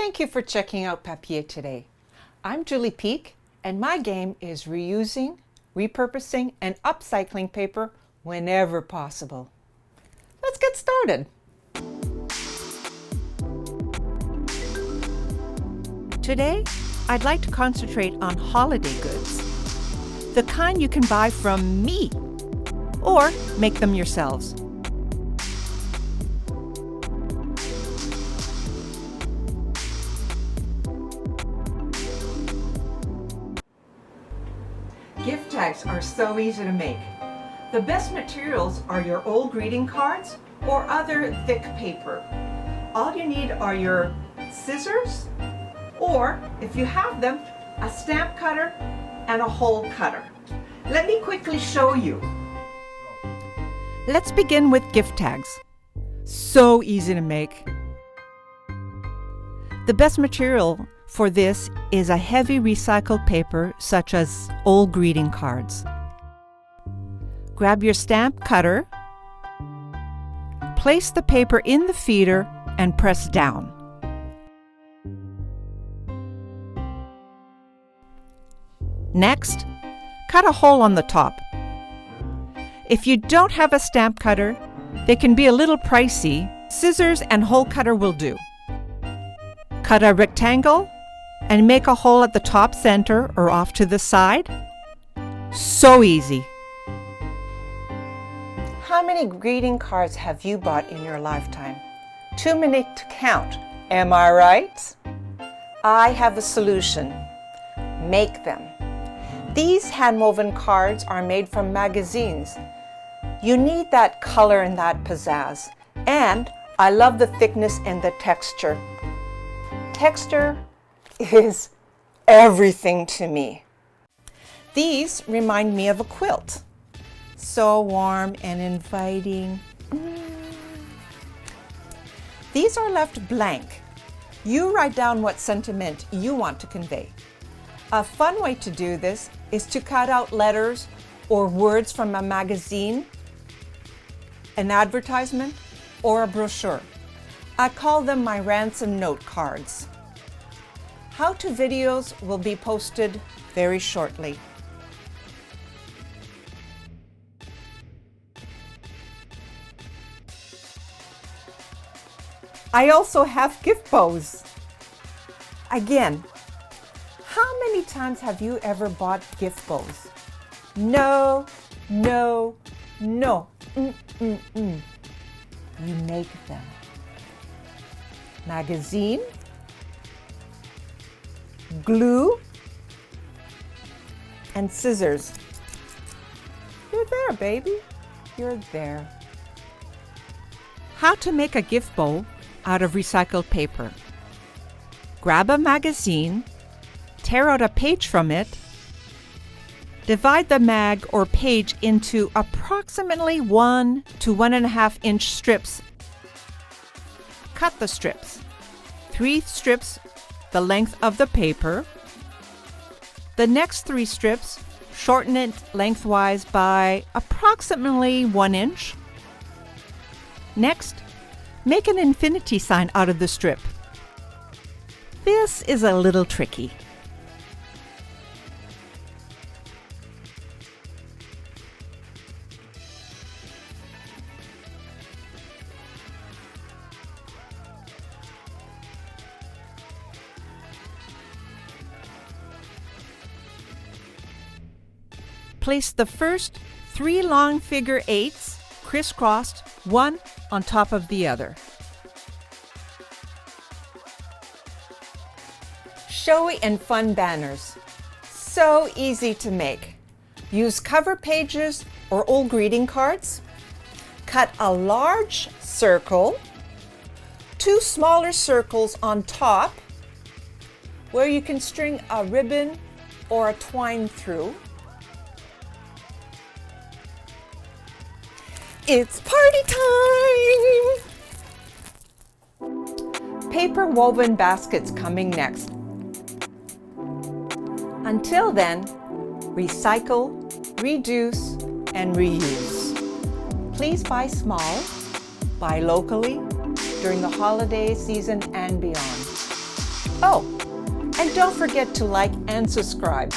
Thank you for checking out Papier today. I'm Julie Peak, and my game is reusing, repurposing, and upcycling paper whenever possible. Let's get started. Today, I'd like to concentrate on holiday goods, the kind you can buy from me, or make them yourselves. Gift tags are so easy to make. The best materials are your old greeting cards or other thick paper. All you need are your scissors, or if you have them, a stamp cutter and a hole cutter. Let me quickly show you. Let's begin with gift tags. So easy to make. The best material for this is a heavy recycled paper such as old greeting cards. Grab your stamp cutter, place the paper in the feeder and press down. Next, cut a hole on the top. If you don't have a stamp cutter, they can be a little pricey. Scissors and hole cutter will do. Cut a rectangle and make a hole at the top center or off to the side. So easy. How many greeting cards have you bought in your lifetime? Too many to count, am I right? I have a solution. Make them. These hand-woven cards are made from magazines. You need that color and that pizzazz. And I love the thickness and the texture. Texture is everything to me. These remind me of a quilt. So warm and inviting. These are left blank. You write down what sentiment you want to convey. A fun way to do this is to cut out letters or words from a magazine, an advertisement, or a brochure. I call them my ransom note cards. How-to videos will be posted very shortly. I also have gift bows. Again, how many times have you ever bought gift bows? No, no, no. You make them. Magazine, glue, and scissors. You're there, baby. You're there. How to make a gift bow out of recycled paper. Grab a magazine, tear out a page from it, divide the mag or page into approximately 1 to 1.5 inch strips. Cut the strips. 3 strips the length of the paper. The next 3 strips, shorten it lengthwise by approximately 1 inch. Next, make an infinity sign out of the strip. This is a little tricky. Place the first 3 long figure 8s crisscrossed, one on top of the other. Showy and fun banners. So easy to make. Use cover pages or old greeting cards. Cut a large circle, 2 smaller circles on top where you can string a ribbon or a twine through. It's party time! Paper woven baskets coming next. Until then, recycle, reduce, and reuse. Please buy small, buy locally during the holiday season and beyond. Oh, and don't forget to like and subscribe